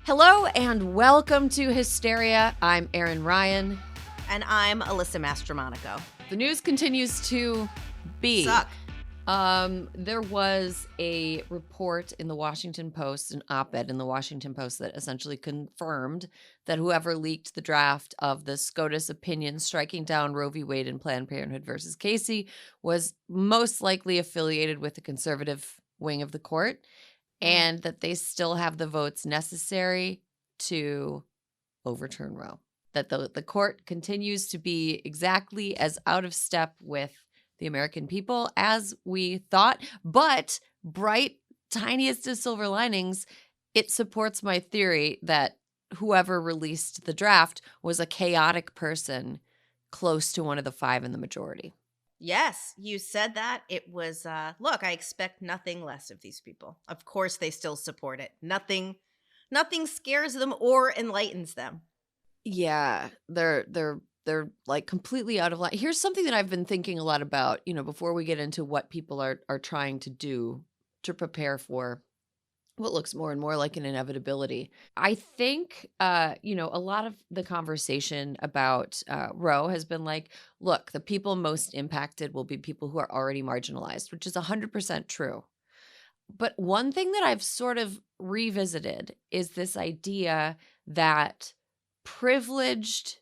Hello and welcome to Hysteria. I'm Erin Ryan. And I'm Alyssa Mastromonaco. The news continues to be. Suck. There was a report in the Washington Post, an op-ed in the Washington Post that essentially confirmed that whoever leaked the draft of the SCOTUS opinion striking down Roe v. Wade and Planned Parenthood versus Casey was most likely affiliated with the conservative wing of the court, and that they still have the votes necessary to overturn Roe. That the court continues to be exactly as out of step with the American people as we thought, but bright, tiniest of silver linings, it supports my theory that whoever released the draft was a chaotic person close to one of the five in the majority. Yes, you said that. It was, look, I expect nothing less of these people. Of course they still support it. Nothing scares them or enlightens them. Yeah, they're like completely out of line. Here's something that I've been thinking a lot about, before we get into what people are trying to do to prepare for what looks more and more like an inevitability. I think, a lot of the conversation about Roe has been like, look, the people most impacted will be people who are already marginalized, which is 100% true. But one thing that I've sort of revisited is this idea that privileged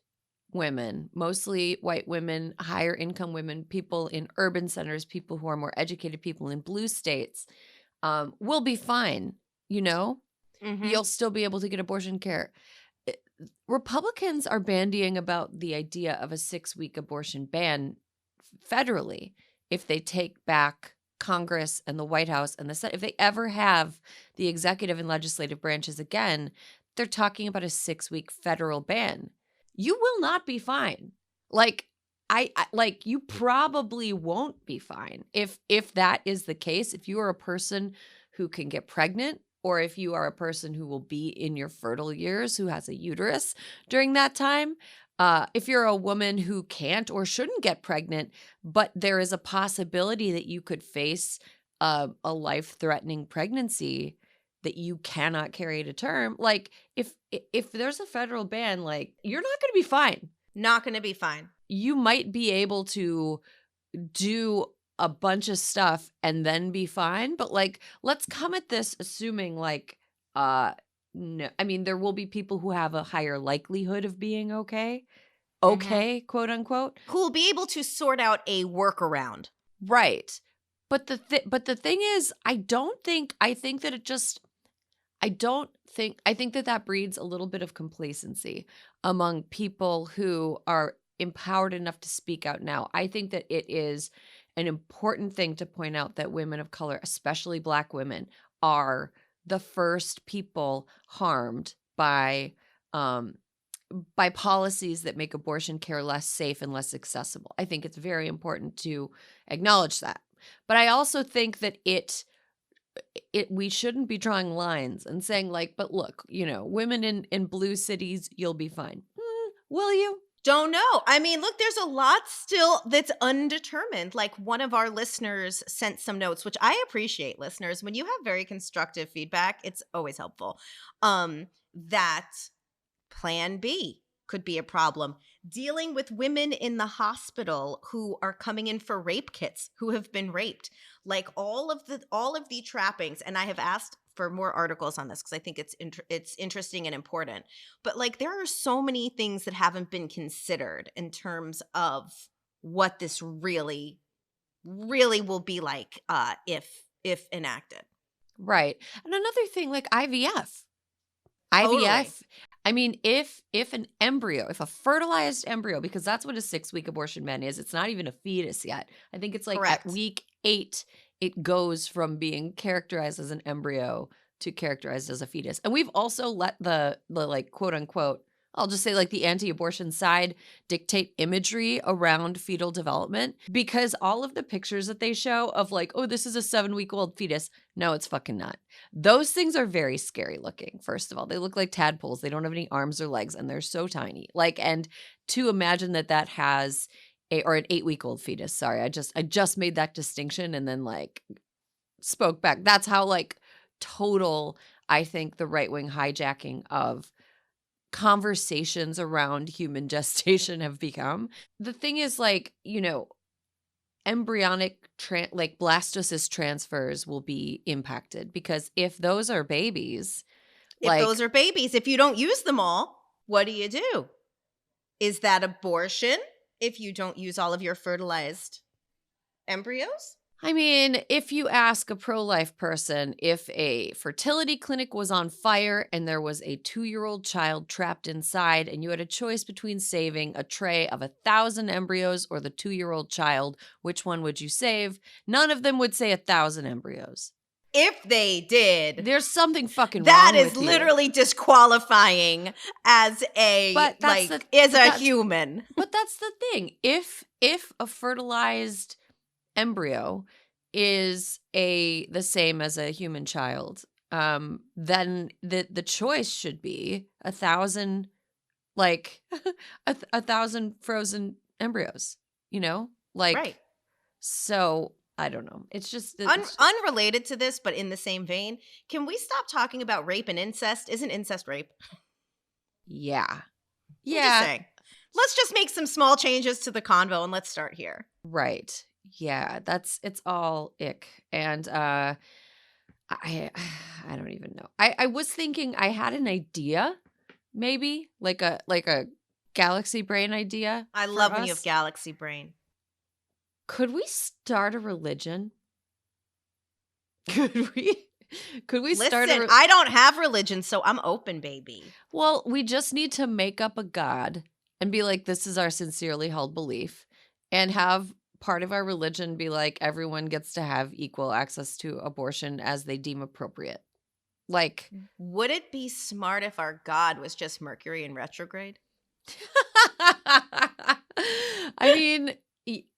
women, mostly white women, higher income women, people in urban centers, people who are more educated, people in blue states, will be fine. You'll still be able to get abortion care. Republicans are bandying about the idea of a 6-week abortion ban federally if they take back Congress and the White House and the Senate. If they ever have the executive and legislative branches again, they're talking about a 6-week federal ban. You will not be fine. You probably won't be fine if that is the case. If you are a person who can get pregnant, or if you are a person who will be in your fertile years, who has a uterus during that time, if you're a woman who can't or shouldn't get pregnant, but there is a possibility that you could face a life-threatening pregnancy that you cannot carry to term, if there's a federal ban, you're not going to be fine. Not going to be fine. You might be able to do a bunch of stuff and then be fine, but let's come at this assuming no, I mean, there will be people who have a higher likelihood of being okay, quote unquote, who will be able to sort out a workaround. Right. But the thing is, I think that breeds a little bit of complacency among people who are empowered enough to speak out now. I think that it is an important thing to point out that women of color, especially Black women, are the first people harmed by policies that make abortion care less safe and less accessible. I think it's very important to acknowledge that. But I also think that we shouldn't be drawing lines and saying but look, women in blue cities, you'll be fine. Will you? Don't know. I mean, look, there's a lot still that's undetermined. One of our listeners sent some notes, which I appreciate, listeners. When you have very constructive feedback, it's always helpful. That Plan B could be a problem. Dealing with women in the hospital who are coming in for rape kits, who have been raped. All of the trappings, and I have asked for more articles on this because I think it's interesting and important. But there are so many things that haven't been considered in terms of what this really, really will be like if enacted. Right. And another thing, IVF. Totally. IVF. I mean, if a fertilized embryo, because that's what a 6-week abortion ban is, it's not even a fetus yet. I think it's Correct. At week 8, it goes from being characterized as an embryo to characterized as a fetus. And we've also let the quote unquote, I'll just say the anti-abortion side dictate imagery around fetal development, because all of the pictures that they show of oh, this is a 7-week-old fetus. No, it's fucking not. Those things are very scary looking. First of all, they look like tadpoles. They don't have any arms or legs and they're so tiny. And to imagine that has an 8-week-old fetus. Sorry, I just made that distinction and then spoke back. That's how total I think the right-wing hijacking of conversations around human gestation have become. The thing is, like, embryonic like blastocyst transfers will be impacted because if those are babies, If those like, are babies, if you don't use them all, what do? Is that abortion if you don't use all of your fertilized embryos? I mean, if you ask a pro-life person if a fertility clinic was on fire and there was a 2-year-old child trapped inside and you had a choice between saving a tray of 1,000 embryos or the 2-year-old child, which one would you save? None of them would say 1,000 embryos. If they did, There's something fucking that wrong is with you. literally disqualifying as But that's a human. But that's the thing. If a fertilized embryo is the same as a human child, then the choice should be 1,000, like 1,000 frozen embryos, like, Right. So I don't know. It's just Unrelated to this, but in the same vein, can we stop talking about rape and incest? Isn't incest rape? Yeah. I'm Yeah. just saying. Let's just make some small changes to the convo and let's start here. Right. Yeah, it's all ick. And I don't even know. I was thinking I had an idea, maybe like a galaxy brain idea. I for love when you have us. galaxy brain. Could we start a religion? Could we start Listen, I don't have religion, so I'm open, baby. Well, we just need to make up a god and be like, this is our sincerely held belief, and have part of our religion be like, everyone gets to have equal access to abortion as they deem appropriate. Like, would it be smart if our god was just Mercury in retrograde? I mean,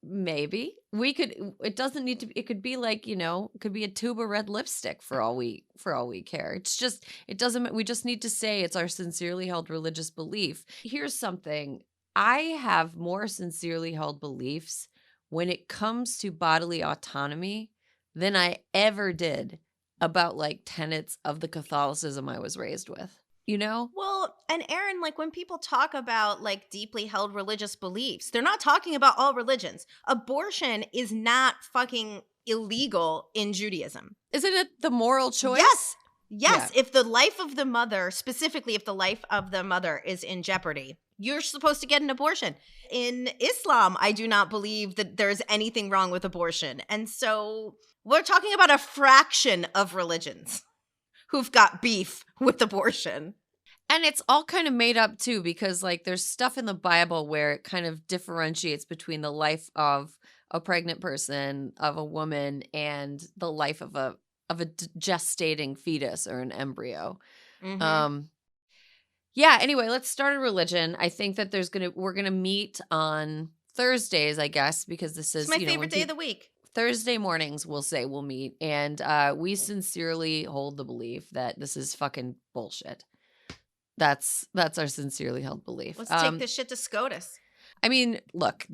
maybe we could. It doesn't need to. It could be like, it could be a tube of red lipstick for all we care. It's just, it doesn't. We just need to say it's our sincerely held religious belief. Here's something. I have more sincerely held beliefs when it comes to bodily autonomy than I ever did about like tenets of the Catholicism I was raised with. Well, and Erin, like when people talk about like deeply held religious beliefs, they're not talking about all religions. Abortion is not fucking illegal in Judaism. Isn't it the moral choice? Yes. Yes. Yeah. If the life of the mother, specifically if the life of the mother is in jeopardy, you're supposed to get an abortion. In Islam, I do not believe that there's anything wrong with abortion. And so we're talking about a fraction of religions who've got beef with abortion. And it's all kind of made up too, because like there's stuff in the Bible where it kind of differentiates between the life of a pregnant person, of a woman, and the life of a gestating fetus or an embryo. Mm-hmm. Yeah, anyway, let's start a religion. I think that we're gonna meet on Thursdays, I guess, because this is It's my favorite day of the week. Thursday mornings, we'll meet, and we sincerely hold the belief that this is fucking bullshit. That's our sincerely held belief. Let's take this shit to SCOTUS. I mean, look,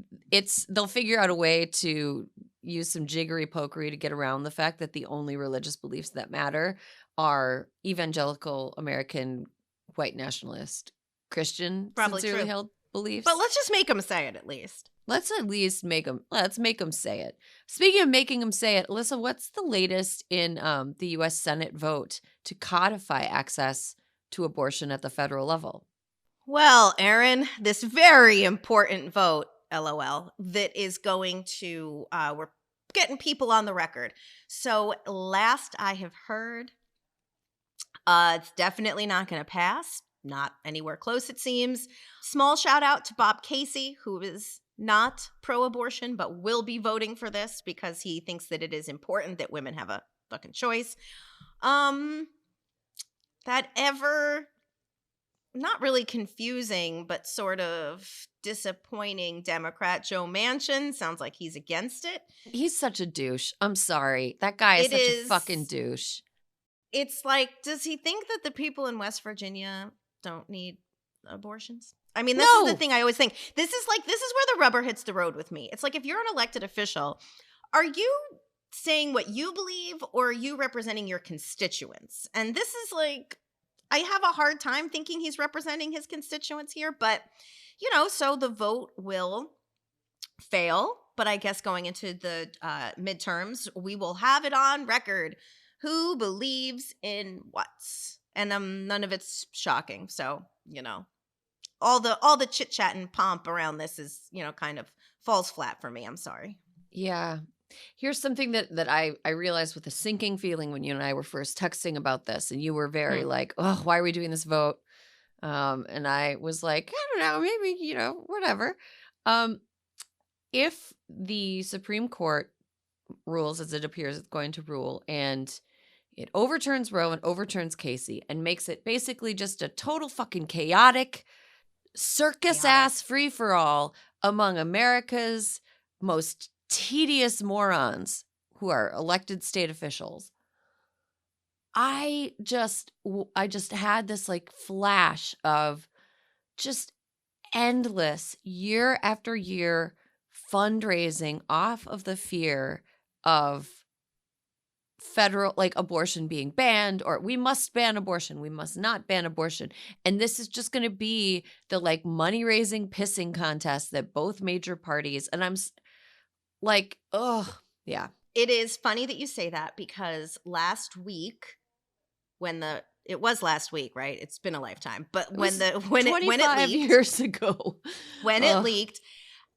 they'll figure out a way to use some jiggery pokery to get around the fact that the only religious beliefs that matter are evangelical American white nationalist Christian Probably sincerely true. held beliefs. But let's just make them say it at least. Let's at least make them say it. Speaking of making them say it, Alyssa, what's the latest in the U.S. Senate vote to codify access to abortion at the federal level? Well, Erin, this very important vote, LOL, that is going to, we're getting people on the record. So last I have heard, it's definitely not going to pass. Not anywhere close, it seems. Small shout out to Bob Casey, who is not pro-abortion, but will be voting for this because he thinks that it is important that women have a fucking choice. That ever, not really confusing, but sort of disappointing Democrat Joe Manchin sounds like he's against it. He's such a douche. I'm sorry. That guy is such a fucking douche. It's like, does he think that the people in West Virginia don't need abortions? I mean, this is the thing I always think. This is where the rubber hits the road with me. It's like, if you're an elected official, are you saying what you believe, or are you representing your constituents? And this is like, I have a hard time thinking he's representing his constituents here, but so the vote will fail. But I guess going into the midterms, we will have it on record who believes in what. And none of it's shocking. So, all the chit chat and pomp around this is, kind of falls flat for me. I'm sorry. Yeah. Here's something that I realized with a sinking feeling when you and I were first texting about this, and you were very like, oh, why are we doing this vote? And I was like, I don't know, maybe, whatever. If the Supreme Court rules as it appears it's going to rule, and it overturns Roe and overturns Casey and makes it basically just a total fucking chaotic circus-ass free-for-all among America's most tedious morons who are elected state officials, I just had this like flash of just endless year after year fundraising off of the fear of federal, like, abortion being banned, or we must ban abortion, we must not ban abortion. And this is just going to be the like money-raising pissing contest that both major parties, and I'm like, oh, yeah. It is funny that you say that, because last week, it was last week, right? It's been a lifetime. But when it leaked, years ago, when it leaked,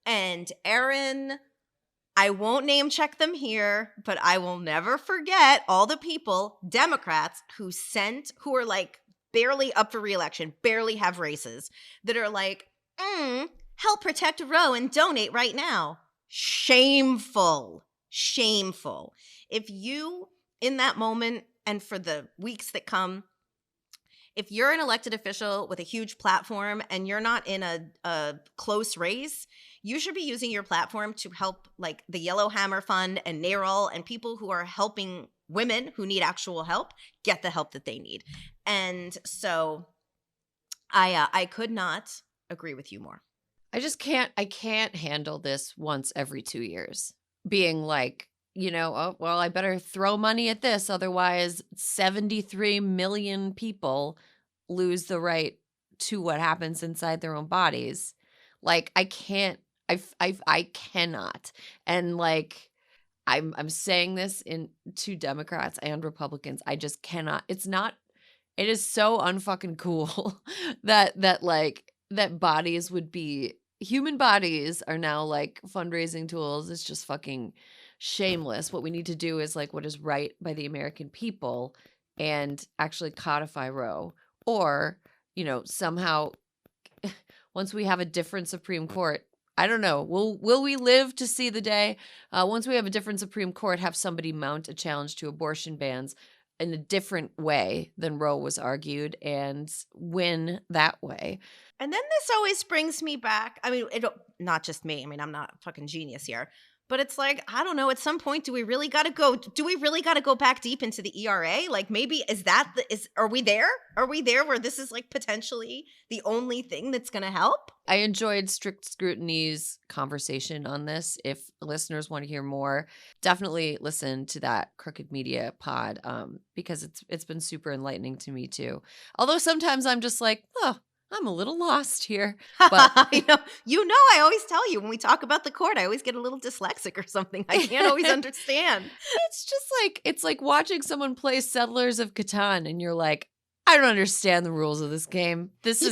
and Erin, I won't name check them here, but I will never forget all the people, Democrats, who are like barely up for reelection, barely have races, that are like, help protect Roe and donate right now. Shameful. Shameful. If you, in that moment, and for the weeks that come, if you're an elected official with a huge platform and you're not in a close race, you should be using your platform to help like the Yellowhammer Fund and NARAL and people who are helping women who need actual help get the help that they need. And so I could not agree with you more. I can't handle this once every 2 years being like, oh, well, I better throw money at this. Otherwise 73 million people lose the right to what happens inside their own bodies. Like, I can't, I cannot. And like, I'm saying this to Democrats and Republicans. I just cannot. It is so unfucking cool that bodies would be, human bodies are now like fundraising tools. It's just fucking shameless. What we need to do is like what is right by the American people and actually codify Roe, or, somehow once we have a different Supreme Court, I don't know, will we live to see the day? Once we have a different Supreme Court, have somebody mount a challenge to abortion bans in a different way than Roe was argued and win that way. And then this always brings me back. I mean, not just me. I mean, I'm not a fucking genius here. But it's like, I don't know, at some point, do we really got to go back deep into the ERA? Like, maybe are we there? Are we there where this is like potentially the only thing that's going to help? I enjoyed Strict Scrutiny's conversation on this. If listeners want to hear more, definitely listen to that Crooked Media pod, because it's been super enlightening to me too. Although sometimes I'm just like, oh, I'm a little lost here. But I always tell you when we talk about the court, I always get a little dyslexic or something. I can't always understand. It's just like, it's like watching someone play Settlers of Catan and you're like, I don't understand the rules of this game. This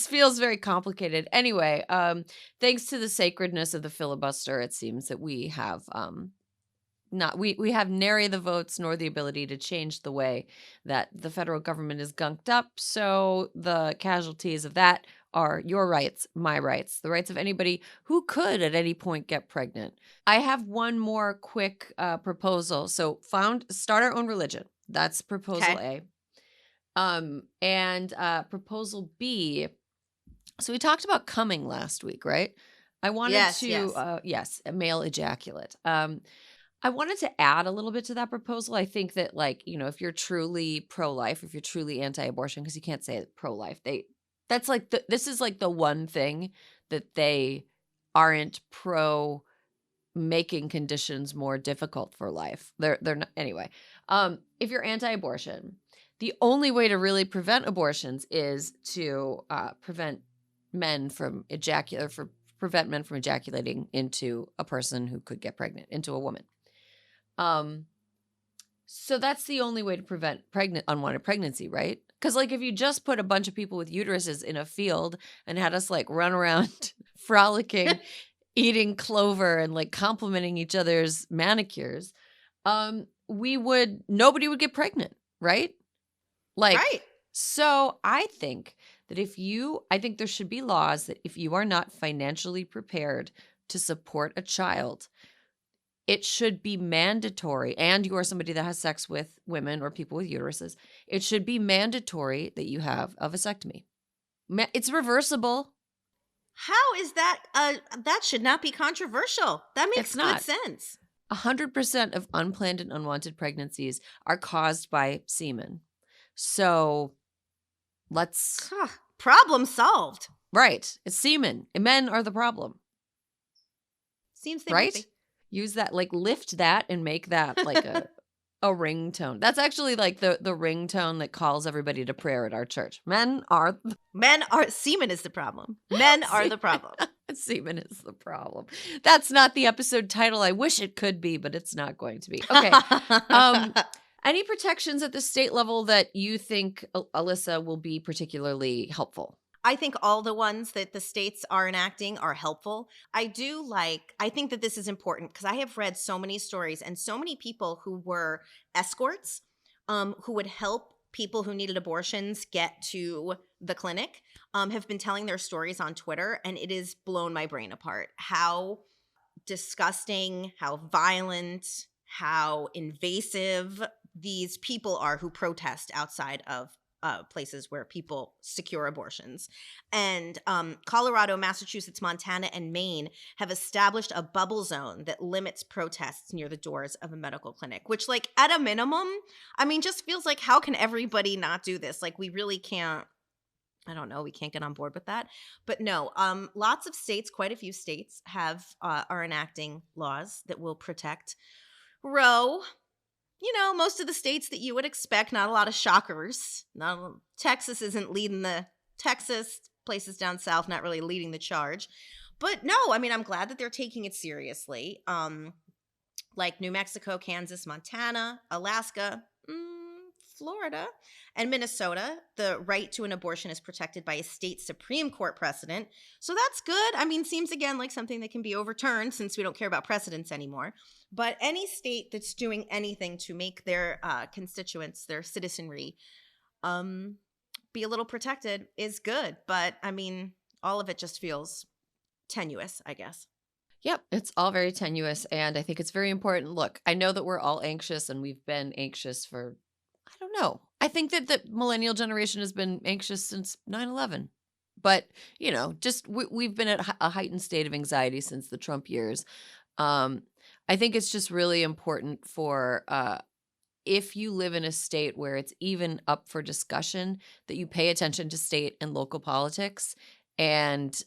feels very complicated. Anyway, thanks to the sacredness of the filibuster, it seems that we have we have nary the votes nor the ability to change the way that the federal government is gunked up. So the casualties of that are your rights, my rights, the rights of anybody who could at any point get pregnant. I have one more quick proposal. So start our own religion. That's proposal A. And proposal B. So we talked about coming last week, right? I wanted yes, a male ejaculate. I wanted to add a little bit to that proposal. I think that, like, if you're truly pro-life, if you're truly anti-abortion, because you can't say pro-life, that's like this is like the one thing that they aren't pro making conditions more difficult for life. They're not anyway. If you're anti-abortion, the only way to really prevent abortions is to prevent men from ejaculating into a person who could get pregnant, into a woman. So that's the only way to prevent unwanted pregnancy, right? Because like if you just put a bunch of people with uteruses in a field and had us like run around frolicking, eating clover and like complimenting each other's manicures, nobody would get pregnant, right? Like, Right. So I think that I think there should be laws that if you are not financially prepared to support a child, it should be mandatory, and you are somebody that has sex with women or people with uteruses, it should be mandatory that you have a vasectomy. It's reversible. How is that? That should not be controversial. That makes It's not. good sense. 100% of unplanned and unwanted pregnancies are caused by semen. So let's... Problem solved. Right. It's semen. Men are the problem. Seems they right? would be. Use that, like lift that and make that like a ringtone. That's actually like the ringtone that calls everybody to prayer at our church. Semen is the problem. Men are the problem. Semen is the problem. That's not the episode title. I wish it could be, but it's not going to be. Okay. Any protections at the state level that you think, Alyssa, will be particularly helpful? I think all the ones that the states are enacting are helpful. I think that this is important because I have read so many stories and so many people who were escorts, who would help people who needed abortions get to the clinic, have been telling their stories on Twitter, and it has blown my brain apart. How disgusting, how violent, how invasive these people are who protest outside of places where people secure abortions. And Colorado, Massachusetts, Montana, and Maine have established a bubble zone that limits protests near the doors of a medical clinic, which, like, at a minimum, I mean, just feels like, how can everybody not do this? Like, we really can't, I don't know, we can't get on board with that. But no, lots of states, quite a few states are enacting laws that will protect Roe. You know, most of the states that you would expect, not a lot of shockers. Texas isn't leading places down south, not really leading the charge. But no, I mean, I'm glad that they're taking it seriously. Like New Mexico, Kansas, Montana, Alaska, Florida, and Minnesota, the right to an abortion is protected by a state Supreme Court precedent. So that's good. I mean, seems again like something that can be overturned since we don't care about precedents anymore. But any state that's doing anything to make their constituents, their citizenry, be a little protected is good. But I mean, all of it just feels tenuous, I guess. Yep, it's all very tenuous, and I think it's very important. Look, I know that we're all anxious, and we've been anxious for, I don't know. I think that the millennial generation has been anxious since 9/11. But, you know, just we've been at a heightened state of anxiety since the Trump years. I think it's just really important for if you live in a state where it's even up for discussion, that you pay attention to state and local politics and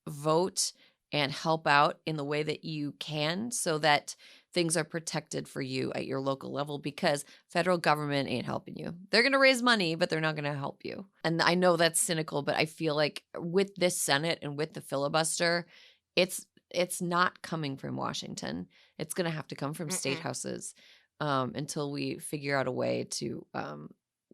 vote and help out in the way that you can so that things are protected for you at your local level, because federal government ain't helping you. They're going to raise money, but they're not going to help you. And I know that's cynical, but I feel like with this Senate and with the filibuster, it's not coming from Washington. It's going to have to come from state houses until we figure out a way to,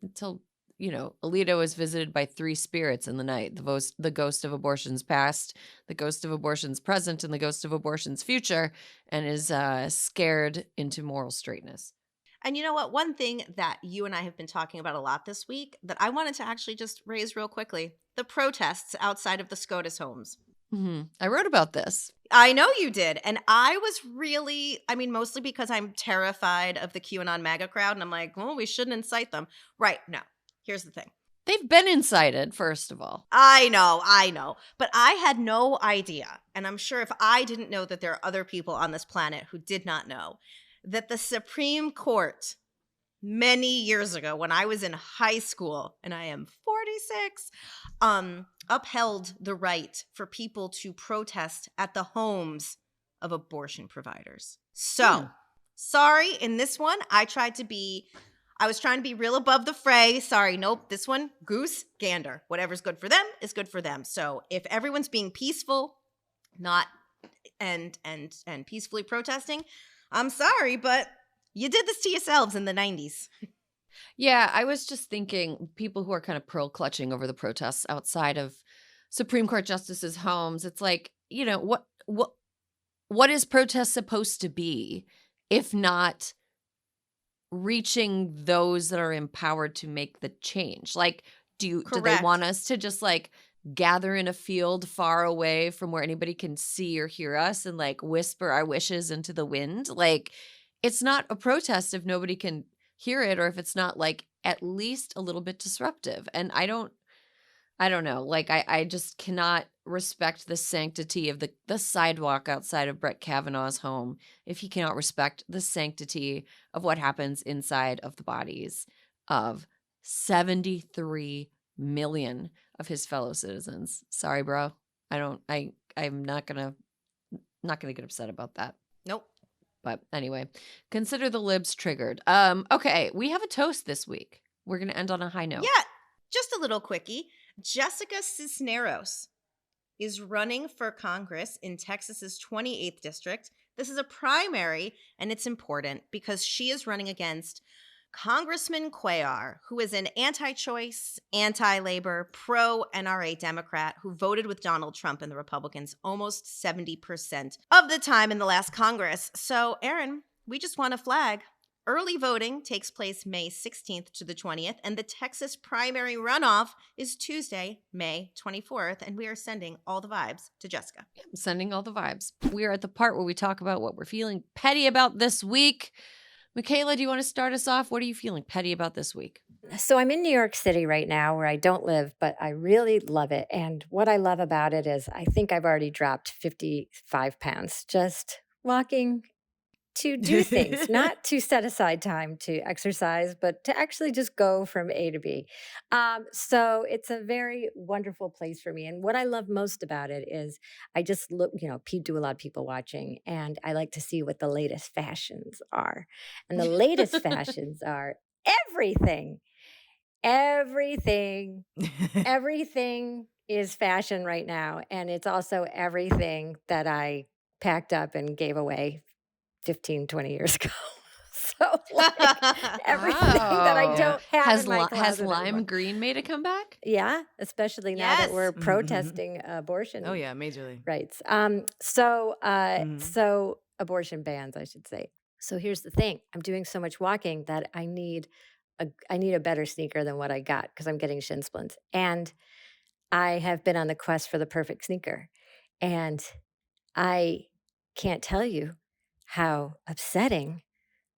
until, you know, Alito is visited by 3 spirits in the night: the ghost of abortion's past, the ghost of abortion's present, and the ghost of abortion's future, and is scared into moral straightness. And you know what? One thing that you and I have been talking about a lot this week that I wanted to actually just raise real quickly: the protests outside of the SCOTUS homes. I wrote about this. I know you did. And I was really, I mean, mostly because I'm terrified of the QAnon MAGA crowd. And I'm like, well, we shouldn't incite them. Right. No. Here's the thing. They've been incited, first of all. I know. But I had no idea. And I'm sure if I didn't know that there are other people on this planet who did not know that the Supreme Court many years ago, when I was in high school, and I am 46, upheld the right for people to protest at the homes of abortion providers. So, sorry, in this one, I was trying to be real above the fray. Sorry, nope, this one, goose, gander. Whatever's good for them is good for them. So if everyone's being peaceful, not and peacefully protesting, I'm sorry, but you did this to yourselves in the 90s. Yeah, I was just thinking people who are kind of pearl clutching over the protests outside of Supreme Court justices' homes. It's like, you know, what is protest supposed to be if not reaching those that are empowered to make the change? Like, do they want us to just like gather in a field far away from where anybody can see or hear us and like whisper our wishes into the wind? Like, it's not a protest if nobody can hear it, or if it's not like at least a little bit disruptive. And I don't know. Like, I just cannot respect the sanctity of the sidewalk outside of Brett Kavanaugh's home if he cannot respect the sanctity of what happens inside of the bodies of 73 million of his fellow citizens. Sorry, bro. I'm not gonna get upset about that. Nope. But anyway, consider the libs triggered. Okay, we have a toast this week. We're gonna end on a high note. Yeah, just a little quickie. Jessica Cisneros is running for Congress in Texas's 28th district. This is a primary, and it's important because she is running against Congressman Cuellar, who is an anti-choice, anti-labor, pro-NRA Democrat who voted with Donald Trump and the Republicans almost 70% of the time in the last Congress. So, Erin, we just want to flag. Early voting takes place May 16th to the 20th, and the Texas primary runoff is Tuesday, May 24th, and we are sending all the vibes to Jessica. Yeah, I'm sending all the vibes. We are at the part where we talk about what we're feeling petty about this week. Michaela, do you want to start us off? What are you feeling petty about this week? So I'm in New York City right now where I don't live, but I really love it. And what I love about it is I think I've already dropped 55 pounds just walking to do things, not to set aside time to exercise, but to actually just go from A to B. So it's a very wonderful place for me. And what I love most about it is I just look, do a lot of people watching, and I like to see what the latest fashions are. And the latest fashions are everything. Everything is fashion right now. And it's also everything that I packed up and gave away 15, 20 years ago. So like everything that I don't have in my closet has lime anymore. green made a comeback? Yeah, especially now that we're protesting abortion. Oh yeah, majorly. Rights. So abortion bans, I should say. So here's the thing. I'm doing so much walking that I need a better sneaker than what I got because I'm getting shin splints. And I have been on the quest for the perfect sneaker. And I can't tell you how upsetting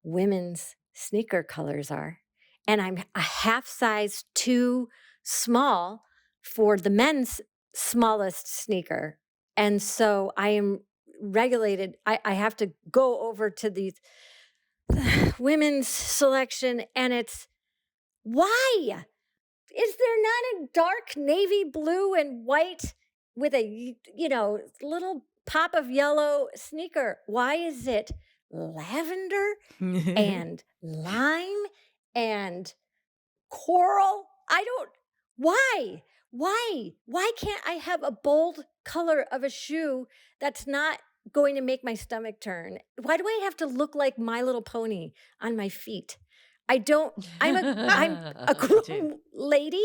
women's sneaker colors are. And I'm a half size too small for the men's smallest sneaker. And so I am regulated. I have to go over to these women's selection, and it's, why? Is there not a dark navy blue and white with a, little pop of yellow sneaker? Why is it lavender and lime and coral? Why? Why can't I have a bold color of a shoe that's not going to make my stomach turn? Why do I have to look like My Little Pony on my feet? I'm a grown lady.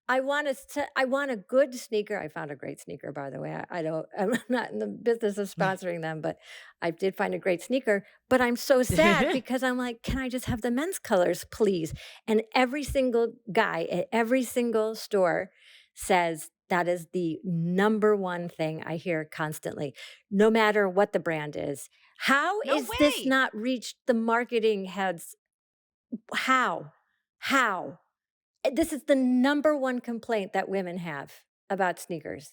I want a good sneaker. I found a great sneaker, by the way. I'm not in the business of sponsoring them, but I did find a great sneaker. But I'm so sad because I'm like, can I just have the men's colors, please? And every single guy at every single store says that is the number one thing I hear constantly, no matter what the brand is. How is this not reached the marketing heads? How? This is the number one complaint that women have about sneakers.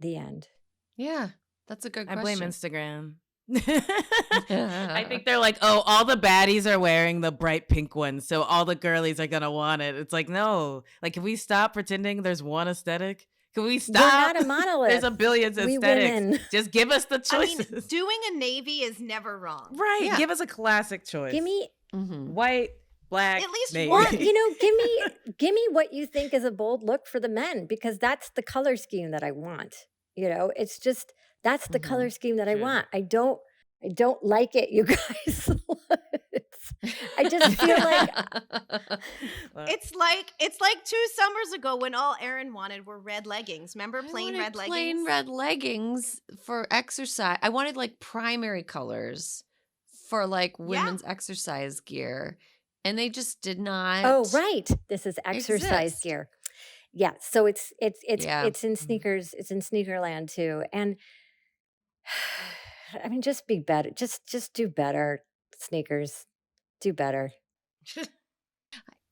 The end. Yeah, that's a good question. I blame Instagram. I think they're like, oh, all the baddies are wearing the bright pink ones, so all the girlies are gonna want it. It's like, no. Like, can we stop pretending there's one aesthetic? Can we We're stop? not a monolith. There's a billion We aesthetics. women. Just give us the I mean, choices. doing a navy is never wrong. Right. Yeah. Give us a classic choice. Give me white, black, At least navy. one. give me what you think is a bold look for the men, because that's the color scheme that I want. It's just that's the color scheme that I Sure. want. I don't like it, you guys. I just feel like It's like 2 summers ago when all Erin wanted were red leggings. Remember plain red leggings? Plain red leggings for exercise. I wanted like primary colors for like women's exercise gear, and they just did not. oh right, this is exercise exist. gear. Yeah, so it's Yeah. in sneakers. It's in sneakerland too, and I mean, just be better. Just do better, sneakers. Do better.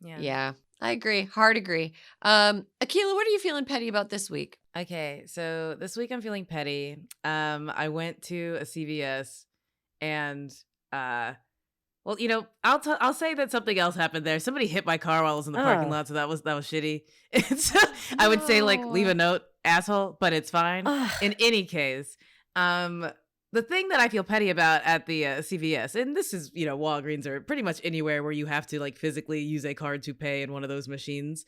Yeah, I agree. Hard agree. Akilah, what are you feeling petty about this week? Okay, so this week I'm feeling petty. I went to a CVS, and well, I'll say that something else happened there. Somebody hit my car while I was in the parking Oh. lot, so that was shitty. And so I would say like leave a note, asshole, but it's fine. Ugh. In any case, the thing that I feel petty about at the CVS, and this is, Walgreens or pretty much anywhere where you have to like physically use a card to pay in one of those machines,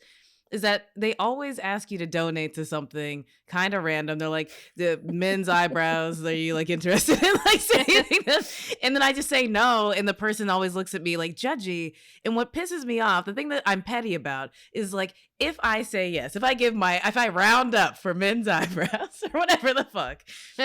is that they always ask you to donate to something kind of random. They're like, the men's eyebrows, are you like interested in like saying anything? And then I just say no, and the person always looks at me like judgy. And what pisses me off, the thing that I'm petty about, is like, if I say yes, if I round up for men's eyebrows or whatever the fuck,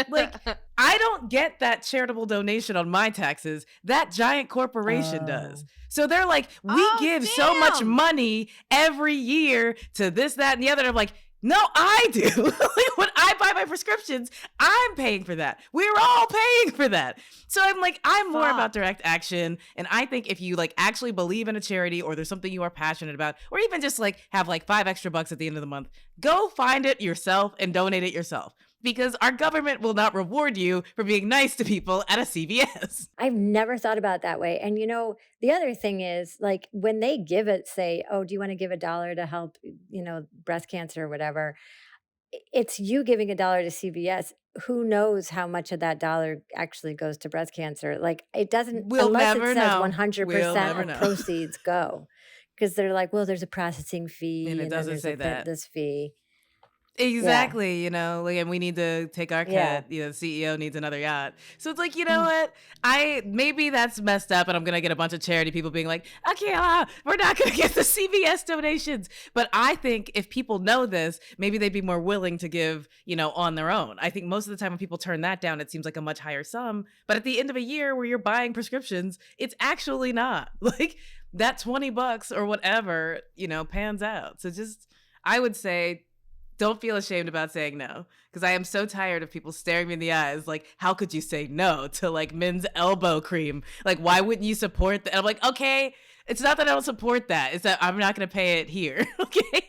like I don't get that charitable donation on my taxes. That giant corporation does. So they're like, we give so much money every year to this, that, and the other. And I'm like, no, I do. Like when I buy my prescriptions, I'm paying for that. We're all paying for that. So I'm like, I'm more about direct action. And I think if you like actually believe in a charity, or there's something you are passionate about, or even just like have like $5 extra at the end of the month, go find it yourself and donate it yourself. Because our government will not reward you for being nice to people at a CVS. I've never thought about it that way. And the other thing is, like, when they give it, say, oh, do you want to give $1 to help, breast cancer or whatever? It's you giving $1 to CVS. Who knows how much of that dollar actually goes to breast cancer? Like, it doesn't, We'll unless never it says know. 100% We'll never of know. proceeds go. Because they're like, well, there's a processing fee. And it then doesn't there's say that. this fee. Exactly, like, and we need to take our cat. The CEO needs another yacht. So it's like, you know what? Maybe that's messed up, and I'm gonna get a bunch of charity people being like, Akilah, we're not gonna get the CVS donations. But I think if people know this, maybe they'd be more willing to give, on their own. I think most of the time when people turn that down, it seems like a much higher sum. But at the end of a year where you're buying prescriptions, it's actually not. Like that $20 or whatever, pans out. So just, I would say, don't feel ashamed about saying no, because I am so tired of people staring me in the eyes like, how could you say no to like men's elbow cream? Like, why wouldn't you support that? And I'm like, okay, it's not that I don't support that. It's that I'm not going to pay it here. Okay.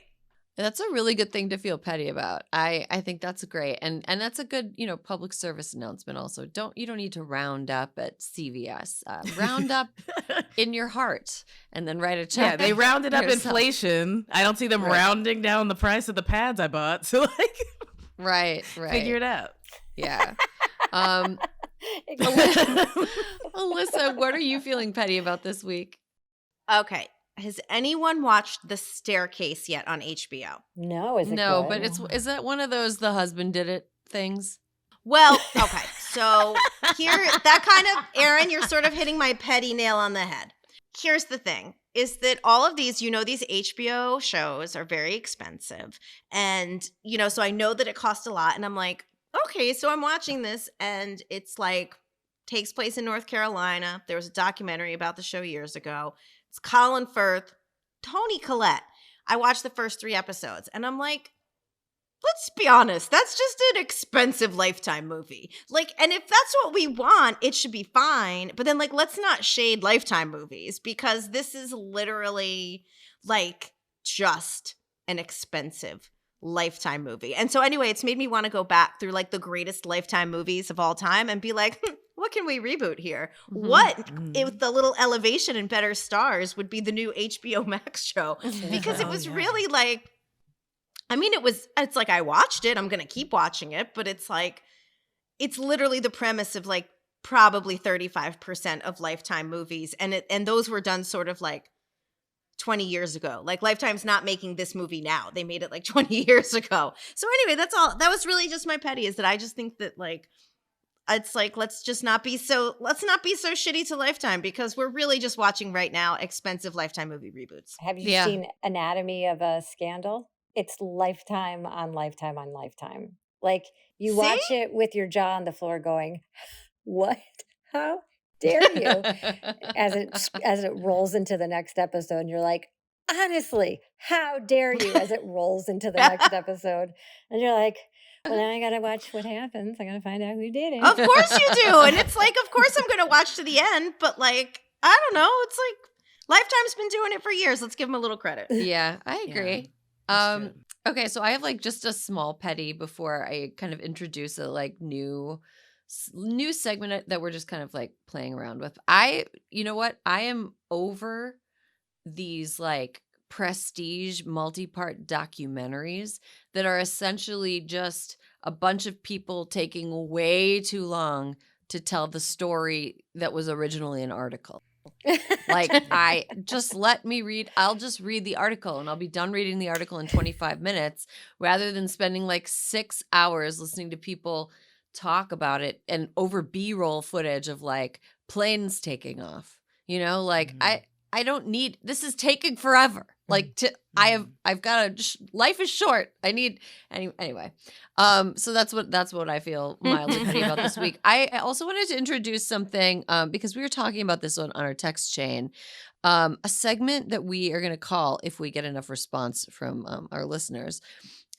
That's a really good thing to feel petty about. I think that's great. And that's a good, public service announcement also. You don't need to round up at CVS. Round up in your heart and then write a check. Yeah, they rounded up yourself. Inflation. I don't see them rounding down the price of the pads I bought. So like Right. figure it out. Yeah. Alyssa, what are you feeling petty about this week? Okay. Has anyone watched The Staircase yet on HBO? No, is it No, good? but is that one of those the husband did it things? Well, okay. So Erin, you're sort of hitting my petty nail on the head. Here's the thing, is that all of these, these HBO shows are very expensive. And, so I know that it costs a lot. And I'm like, okay, so I'm watching this and it's like, takes place in North Carolina. There was a documentary about the show years ago. It's Colin Firth, Toni Collette. I watched the first 3 episodes and I'm like, let's be honest, that's just an expensive Lifetime movie. Like, and if that's what we want, it should be fine. But then like, let's not shade Lifetime movies, because this is literally like just an expensive Lifetime movie. And so anyway, it's made me want to go back through like the greatest Lifetime movies of all time and be like, what can we reboot here? What if the little elevation and better stars would be the new HBO Max show? Because it was really like, I mean, it's like I watched it. I'm going to keep watching it, but it's like, it's literally the premise of like probably 35% of Lifetime movies. And those were done sort of like 20 years ago. Like Lifetime's not making this movie now. They made it like 20 years ago. So anyway, that's all. That was really just my petty, is that I just think that like, it's like, let's not be so shitty to Lifetime, because we're really just watching right now expensive Lifetime movie reboots. Have you Yeah. seen Anatomy of a Scandal? It's Lifetime on Lifetime on Lifetime. Like you See? watch it with your jaw on the floor going, what? How dare you? As it rolls into the next episode, and you're like, honestly, how dare you? As it rolls into the next episode, and you're like, well, now I gotta watch what happens. I gotta find out who did it. Of course you do. And it's like, of course I'm going to watch to the end, but like, I don't know. It's like Lifetime's been doing it for years. Let's give them a little credit. Yeah, I agree. That's true. Okay, so I have like just a small petty before I kind of introduce a like new segment that we're just kind of like playing around with. You know what? I am over these like prestige multi-part documentaries that are essentially just a bunch of people taking way too long to tell the story that was originally an article. Like, I'll just read the article and I'll be done reading the article in 25 minutes rather than spending like 6 hours listening to people talk about it and over B-roll footage of like planes taking off. You know, like I don't need, this is taking forever. Like I've got to, life is short. I need, anyway. So that's what I feel mildly petty about this week. I also wanted to introduce something, because we were talking about this on our text chain, a segment that we are going to call, if we get enough response from our listeners.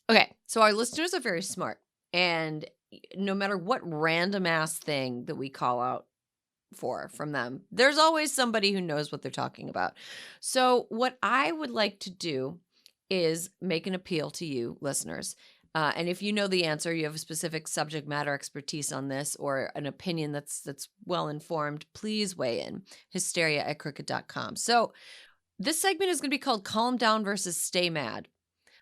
Okay. So our listeners are very smart, and no matter what random ass thing that we call out from them, there's always somebody who knows what they're talking about. So what I would like to do is make an appeal to you listeners. And if you know the answer, you have a specific subject matter expertise on this or an opinion that's well informed, please weigh in. Hysteria@crooked.com. So this segment is going to be called Calm Down versus Stay Mad.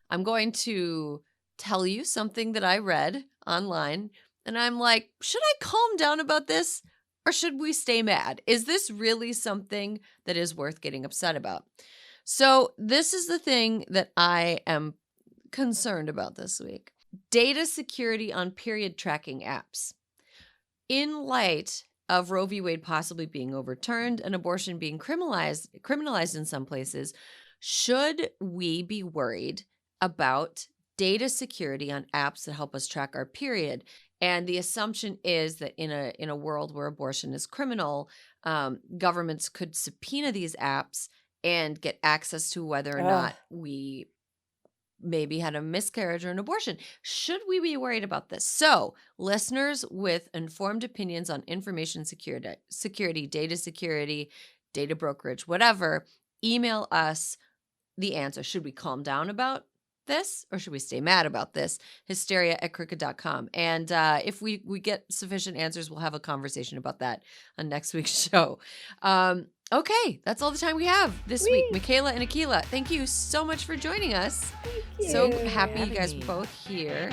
I'm going to tell you something that I read online, and I'm like, should I calm down about this? Or should we stay mad? Is this really something that is worth getting upset about? So this is the thing that I am concerned about this week. Data security on period tracking apps. In light of Roe v. Wade possibly being overturned and abortion being criminalized in some places, should we be worried about data security on apps that help us track our period? And the assumption is that in a world where abortion is criminal, governments could subpoena these apps and get access to whether or not we maybe had a miscarriage or an abortion. Should we be worried about this? So, listeners with informed opinions on information security, data security, data brokerage, whatever, email us the answer. Should we calm down about this, or should we stay mad about this? Hysteria@crooked.com. And if we get sufficient answers, we'll have a conversation about that on next week's show. Okay, that's all the time we have this week. Michaela and Akilah, thank you so much for joining us. Thank you. So happy you Having guys me. were both here.